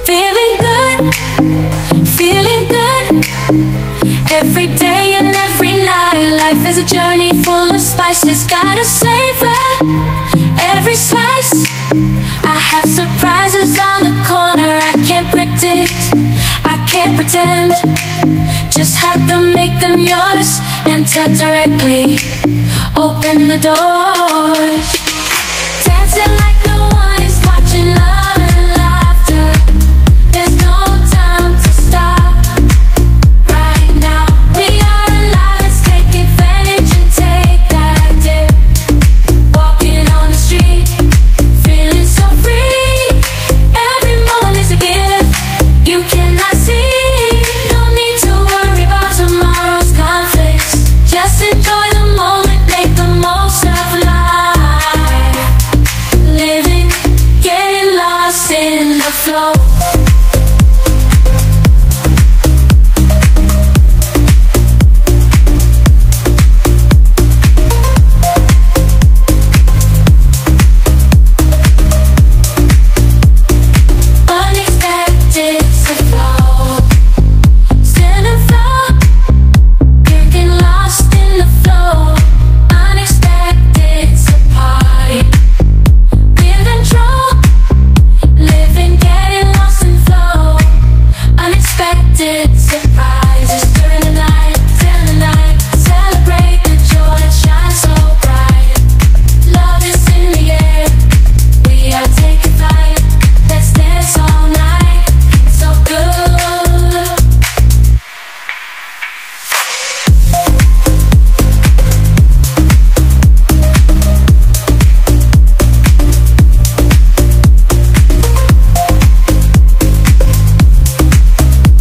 Feeling good, feeling good. Every day and every night, life is a journey full of spices. Gotta savor every slice. I have surprises on the corner I can't predict, I can't pretend. Just have to make them yours. Enter directly, open the doors. Dancing like no one is watching, love and laughter. There's no time to stop. Right now, we are alive, let's take advantage and take that dip. Walking on the street, feeling so free. Every moment is a gift you cannot see. No need to worry about tomorrow's conflicts. Just enjoy the moment, make the most of life. Living, getting lost in the flow. Unexpected to flow, stand and flow, getting lost in the flow. Unexpected to party, be in control, living, getting lost in flow. Unexpected surprises during the night, till the night. Celebrate the joy that shines so bright. Love is in the air, we are taking flight. Let's dance all night, so good.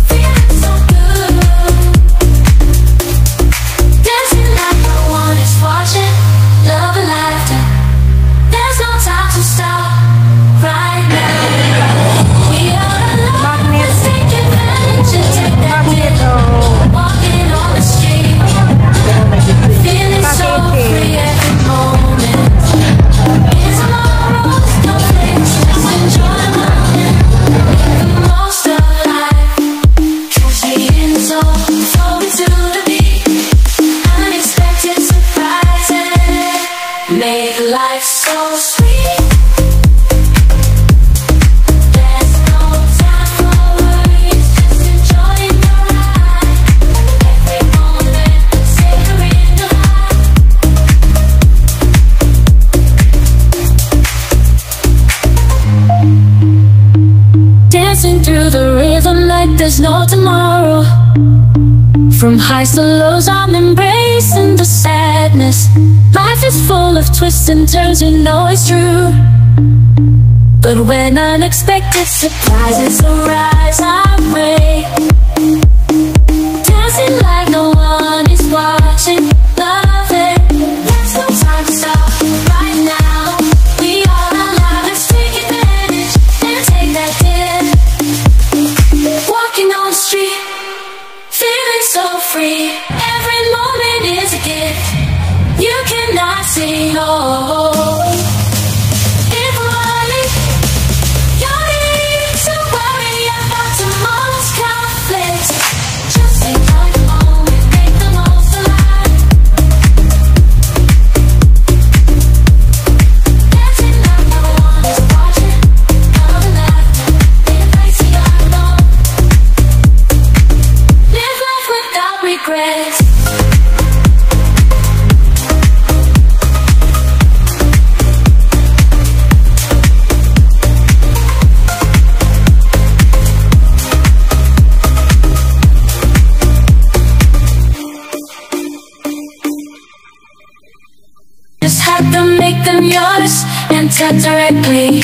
Feeling so good. Dancing like no one is watching, love and laughter. There's no time to stop. Right now, we are alive, let's take advantage and take that dip. Walking on the street, feeling so free every moment. In tomorrow's conflicts, just enjoy the moment, make the most of life. Catch me in the zone, flowing to the beat. Unexpected surprises make life so sweet. There's no time for worries, just enjoying the ride. Every moment, savoring the high. Dancing through the rhythm like there's no tomorrow. From highs to lows, I'm embracing the sadness. Life is full of twists and turns, you know it's true. But when unexpected surprises arise our way, dancing like no one is watching, love it. There's no time to stop. Right now, we are alive, let's take advantage and take that dip. Walking on the street, feeling so free. Every moment is a gift you cannot see. Oh, if worry, you need to worry about tomorrow's conflicts. Just enjoy the moment, make the most of life. Dancing like no one is watching, love and laughter in a place we all know. Live life without regrets. Just have to make them yours. Enter directly,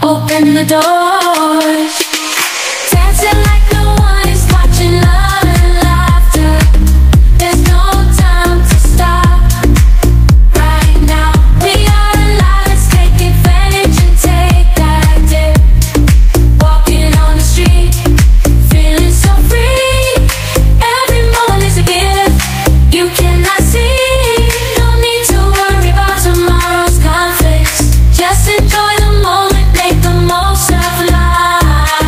open the doors. Dancing like no one is watching, love and laughter. There's no time to stop. Right now, we are alive, let's take advantage and take that dip. Walking on the street, feeling so free. Every moment is a gift you cannot see. No need to worry about tomorrow's conflicts. Just enjoy the moment, make the most of life.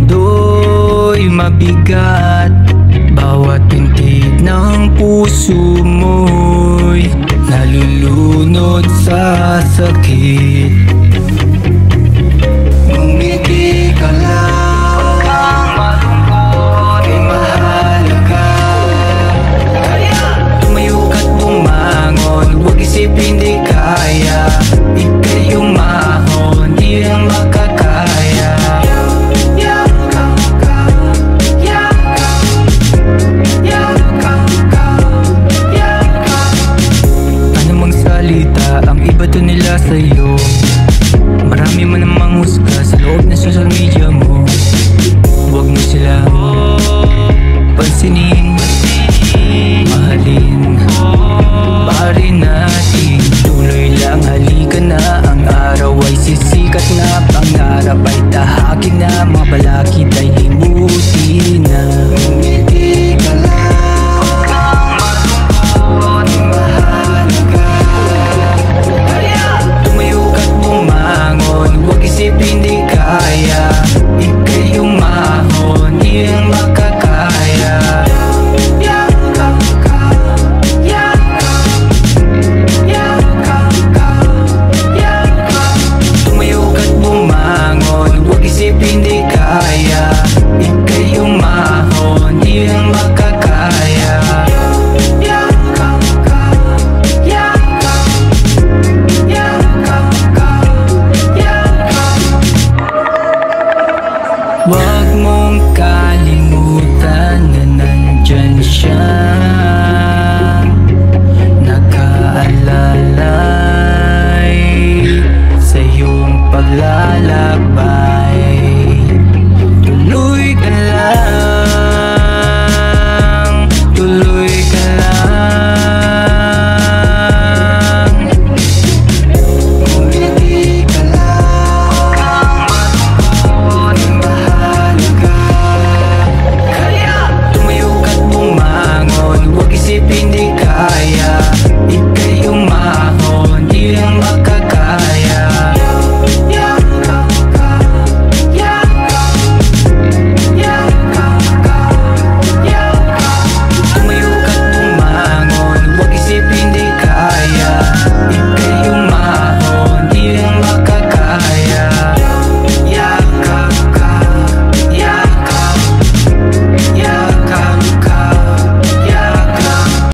mundo'y mabigat, bawat pintig ng puso mo'y nalulunod sa sakit. Ngumiti ka lang, huwag kang malungkot, ay mahalaga. Tumayo ka't bumangon, huwag isipin di kaya. Ika'y umahon, di lang makakaya. Anumang salita ang ibato nila sa'yo, marami man namang husga sa loob ng social media mo. Huwag mo silang pansinin, mahalin, pari natin. Tuloy lang, halika na, ang araw ay sisikat na. Pangarap ay tahakin na, mga balakid ay limutin na. Ngumiti ka lang, huwag kang malungkot, mahalaga. Tumayo ka't bumangon, huwag isipin di kaya. Ika'y umahon, di lang makakaya. Tumayo ka't bumangon, huwag isipin di kaya. Ika'y umahon, di lang makakaya. Huwag mong kalimutan na nandyan siya, nakaalalay sa iyong paglalakbay. Tuloy ka lang, tuloy ka lang. Ngumiti ka lang, huwag kang malungkot, mahalaga. Tumayo ka't bumangon, huwag isipin di kaya. Ika'y umahon, di lang makakaya. Tumayo ka't bumangon, huwag isipin di kaya. Ika'y umahon, di lang makakaya. Yakap ka, yakap, yakap ka, yakap.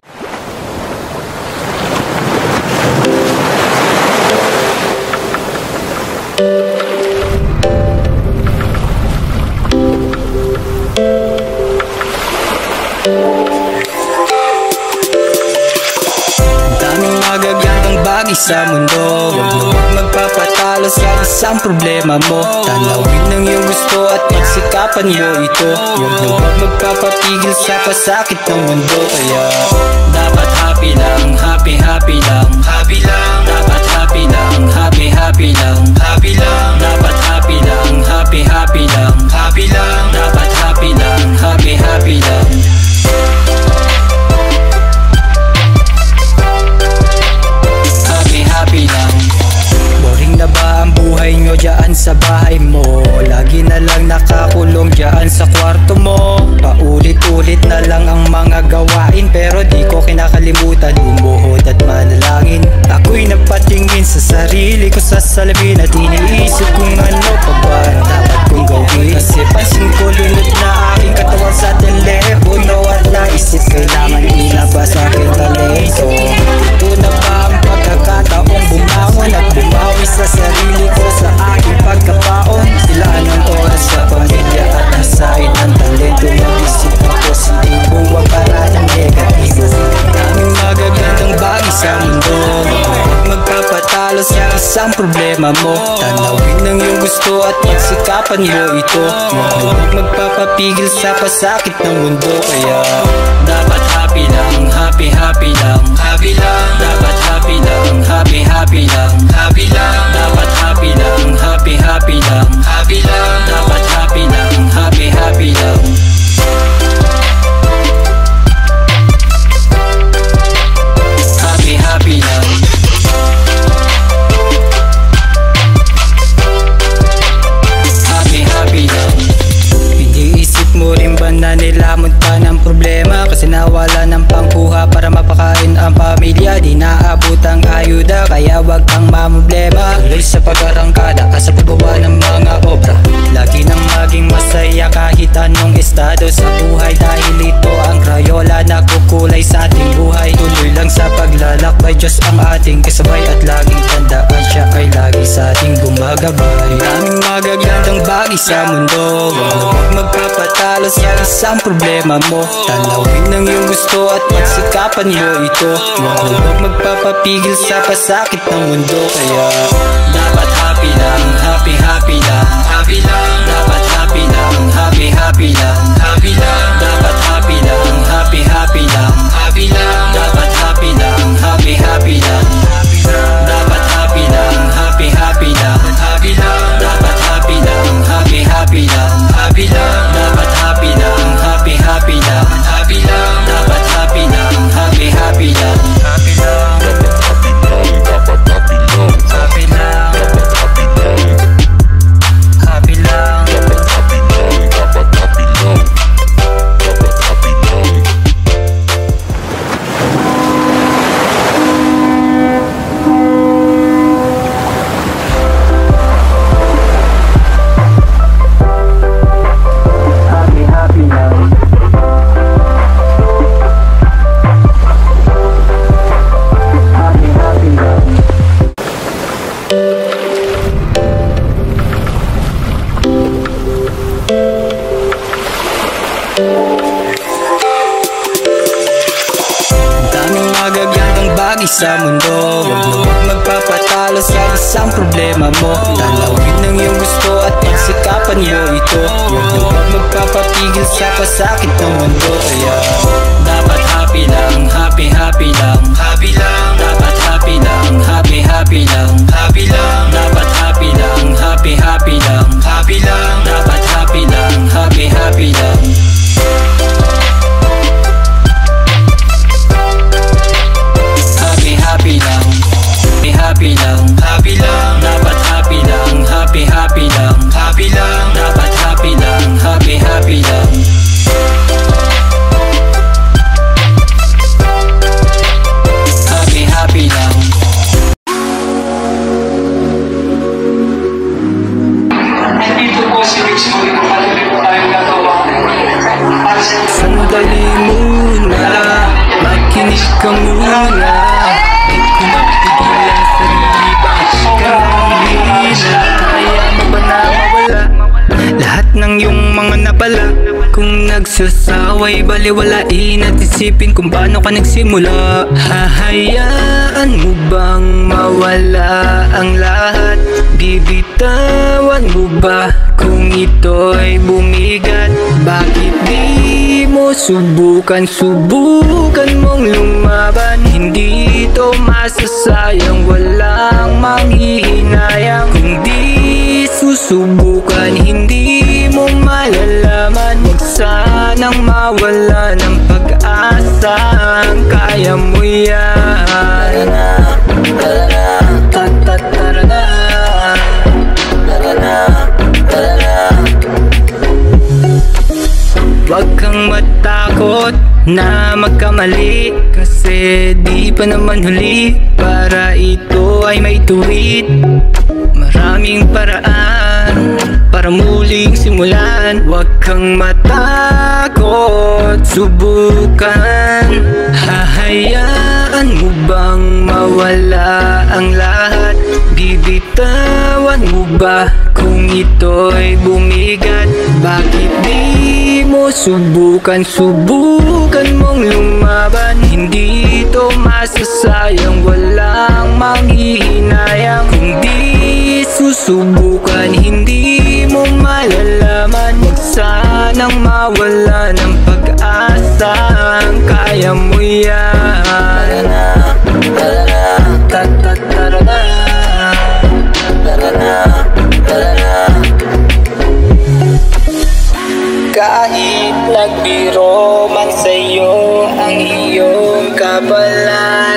Daming magagandang bagay sa mundo, huwag na huwag magpapatalo sa isang problema mo. Tanawin ng iyong gusto at pagsikapan mo ito. Huwag na huwag magpapatigil sa pasakit ng mundo. Kaya dapat happy lang, happy happy lang, happy lang. Dapat happy lang, happy happy lang, happy lang. Dapat happy lang, happy happy lang, happy lang. Dapat happy lang, happy happy lang. Happy lang. Boring na ba ang buhay nyo dyan sa bahay mo? Lagi na lang nakakulong dyan sa kwarto mo. Paulit-ulit na lang ang mga gawain, pero di ko kinakalimutan lumuhod at manalangin. Ako'y napatingin sa sarili ko sa salamin at iniisip kung ano pa ba dapat kong gawin. Kasi pansin ko lunod na aking katawan sa telepono at naisip kailangan ilabas aking talento. Ito na ba ang pagkakataong bumangon at bumawi sa sarili ko sa aking pagkapaon? Silaan ang oras sa pamilya at nasain ang talento. Mag-isip ang positibo, wag para ng negatibo. Daming magagandang bagay sa mundo, huwag magpapatalo sa isang problema mo. Tanawin ng iyong gusto at pagsikapan mo ito. Huwag na huwag magpapapigil sa pasakit ng mundo. Kaya dapat happy lang, happy happy lang, happy lang. Dapat happy lang, happy happy lang, happy lang. Dapat happy lang, happy happy lang, happy lang. Dapat happy lang, happy happy lang. Happy happy lang. Happy happy lang. naman na nilamon pa ng problema, kasi nawala ng pangkuha para mapakain ang pamilya. Di naabot ang ayuda, kaya wag kang mamblema. Tuloy sa pag-arangkada, sa paggawa ng mga obra. Lagi nang maging masaya kahit anong estado sa buhay, dahil ito ang Crayola na kukulay sa ating buhay. Tuloy lang sa paglalakbay, Diyos ang ating kasabay, at laging tandaan siya ay lagi sa ating gumagabay. Maraming magagandang bagay sa mundo, huwag magpapatalo sa isang problema mo. Talawin ng iyong gusto at pagsikapan mo ito. Huwag magpapapigil sa pasakit ng mundo. Kaya dapat happy lang, happy happy lang, happy lang. Dapat happy lang, happy happy lang, happy lang. Dapat happy lang, happy happy lang, happy lang. Dapat happy lang, happy happy lang, happy lang. Dapat happy lang, happy happy lang, happy lang. Dapat happy lang, happy happy lang, happy lang. Dapat happy lang, happy happy lang, happy lang. Dapat happy lang, happy happy lang, happy lang. Dapat happy lang, happy lang. Dapat happy lang, happy lang. Dapat happy lang, dapat happy lang. Dapat happy lang. Happy happy lang. Happy happy lang. Daming magagandang bagay sa mundo, huwag magpapatalo sa isang problema mo. Talawin ng iyong gusto at pagsikapan mo ito. Huwag magpapapigil sa pasakit ng mundo. Kaya dapat happy lang, happy happy lang, happy lang. Dapat happy lang, happy happy lang, happy lang. Dapat happy lang, happy happy lang, happy lang. Dapat happy lang, happy happy lang. Happy happy lang, happy happy lang, happy lang. Dapat happy lang, happy happy lang, happy lang. Dapat happy lang, happy happy lang. Happy happy lang. Nandito po si Rich Moy, kapatuloy po tayong gagawa. Sandali muna, makinig ka muna. Di ko mapigilan ang sarili, bakit ka nang hihina? Kaya mo ba na mawala lahat ng iyong mga napala? Kung nagsasaway baliwalain at isipin kung paano ka nagsimula. Hahayaan mo bang mawala ang lahat? Bibitawan mo ba kung ito'y bumigat? Bakit di mo subukan, subukan mong lumaban? Hindi ito masasayang, walang manghihinayang. Kung di susubukan, hindi mo malalaman. Huwag sanang mawala ng pag-asa, kaya mo yan. Huwag kang matakot na magkamali, kasi di pa naman huli para ito ay may tuwid. Maraming paraan para muling simulan. Huwag kang matakot, subukan. Hahayaan mo bang mawala ang lahat? Bibitawan mo ba kung ito'y bumigat? Bakit di mo subukan, subukan mong lumaban? Hindi ito masasayang, walang manghihinayang. Kung di susubukan, hindi mo malalaman. Huwag sanang mawala ng pag-asa, kaya mo yan. Kahit nagbiro man sa'yo ang iyong kapalaran,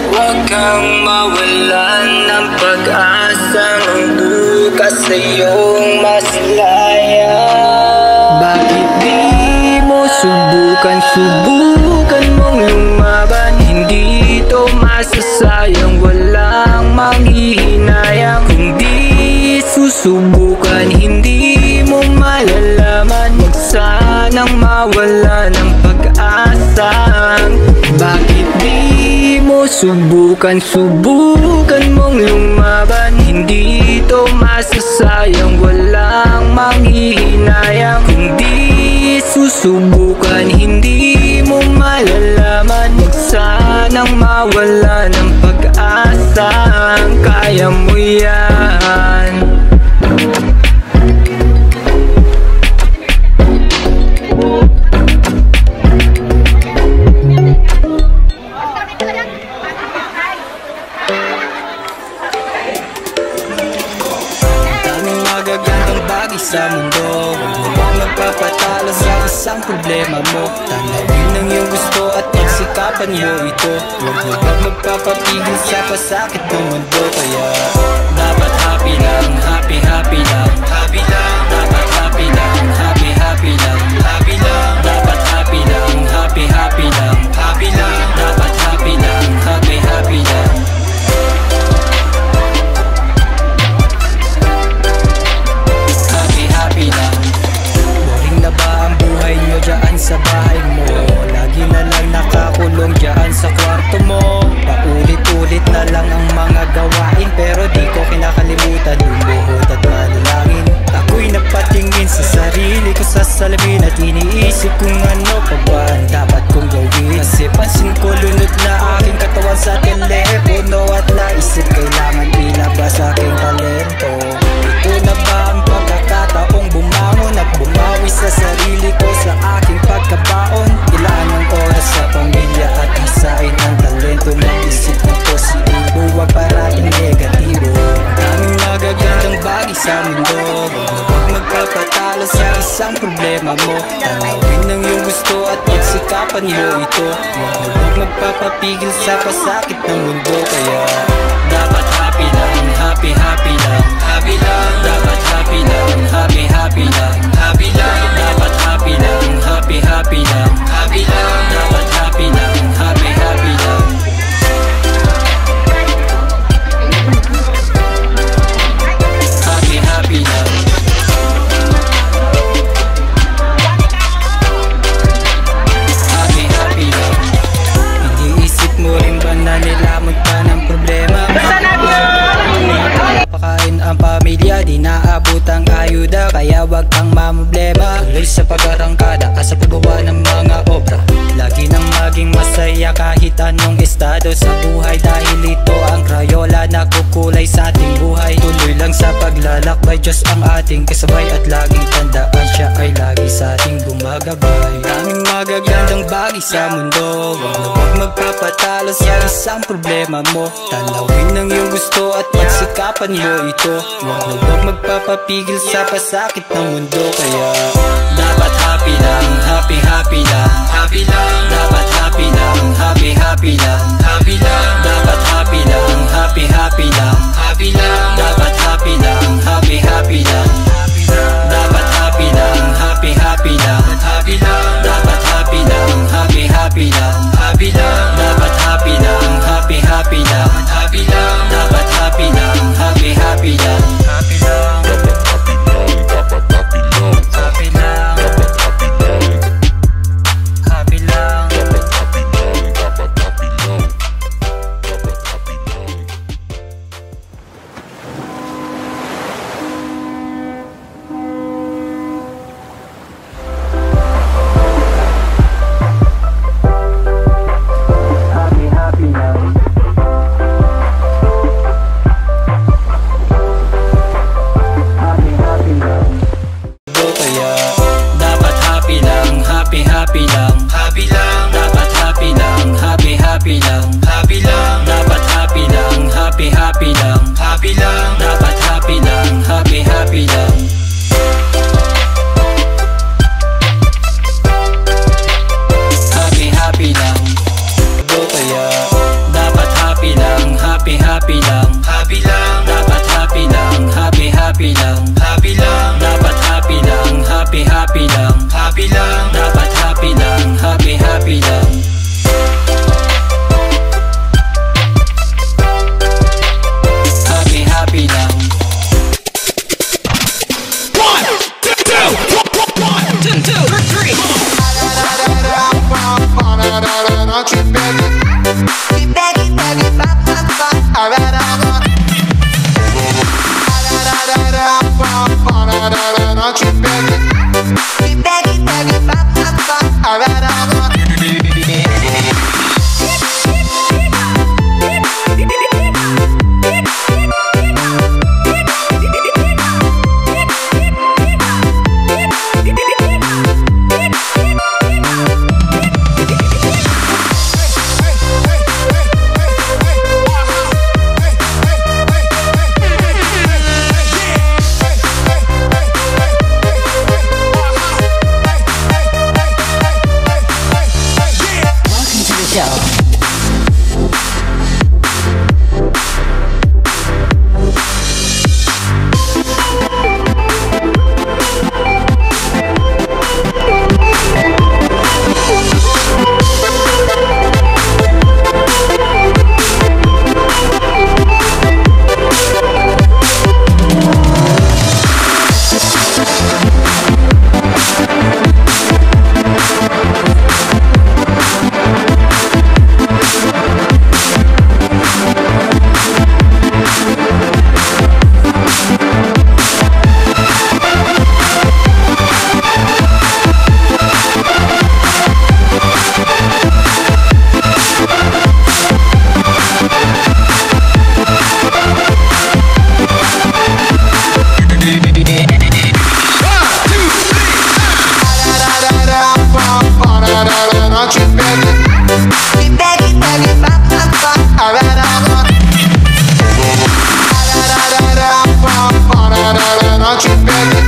huwag kang mawalan ng pag-asa ng bukas sa iyong masilayan. Bakit di mo subukan mong lumaban? Hindi ito masasayang, walang manghihinayang. Kung di susubukan, hindi mo malalaman. Huwag sanang mawala ng pag-asa. Bakit di mo subukan mong lumaban? Hindi ito masasayang, walang manghihinayang. Kung di susubukan, hindi mo malalaman. Huwag sanang mawala ng pag-asa. Kaya mo yan. Sa mundo, huwag mo bang magpapatalo sa isang problema mo? Tanawin ang iyong gusto at pagsikapan mo ito. Huwag mo bang magpapapigil sa pasakit ng mundo? Kaya dapat happy lang, happy lang, happy lang. Dapat happy lang, happy lang, happy lang. Dapat happy lang, happy lang, happy lang. Dapat happy lang, happy lang. Boring na ba ang buhay nyo dyan sa bahay mo? Lagi na lang nakakulong dyan sa kwarto mo. Paulit-ulit na lang ang mga gawain, pero di ko kinakalimutan lumuhod at manalangin. Ako'y napatingin sa sarili ko sa salamin at iniisip kung ano pa ba ang dapat kong gawin. Kasi pansin ko lunod na aking katawan sa telepono at naisip kailangan ilabas aking talento. Ito na ba ang pagkakataong bumangon at bumawi sa sarili ko sa aking pagkabaon? Ilaan ang oras sa pamilya at hasain ang talento. Mag-isip ng positibo, huwag parating negatibo. Ang daming magagandang bagay sa mundo. Huwag magpapatalo sa isang problema mo. Tanawin ang iyong gusto at pagsikapan mo ito. Huwag magpapapigil sa pasakit ng mundo. Kaya dapat happy lang, happy lang, happy lang. Dapat happy lang, happy lang, happy lang. Dapat happy lang, happy lang, happy lang. Dapat happy lang, happy lang. Happy lang. Happy lang. Iniisip mo rin ba na nilamon ka ng problema? Pakain ang pamilya, di naabot ang ayuda. Kaya wag kang mamblema. Tuloy sa pag-arangkada ka sa paggawa ng mga obra. Lagi nang maging masaya kahit anong estado sa buhay. Dahil ito ang Crayola na kukulay sa ating buhay. Tuloy lang sa paglalakbay, Diyos ang ating kasabay. At laging tandaan siya ay lagi sa ating gumagabay. Daming magagandang bagay sa mundo. Huwag magpapatalo sa isang problema mo. Tanawin ang iyong gusto at pagsikapan mo ito. Huwag magpapapigil sa pasakit ng mundo. Kaya dapat happy lang, happy lang, happy lang. Dapat happy lang, happy lang, happy lang. Dapat happy lang, happy lang, happy lang. Dapat happy lang, happy lang. Dapat happy lang, happy lang, happy lang. Dapat happy lang, happy lang, happy lang. Dapat happy lang, happy lang, happy lang. Dapat happy lang, happy lang, happy lang. Dapat happy lang, dapat happy lang, happy lang. Dapat happy lang, happy lang. Dapat happy lang, dapat happy lang, dapat happy lang. baby.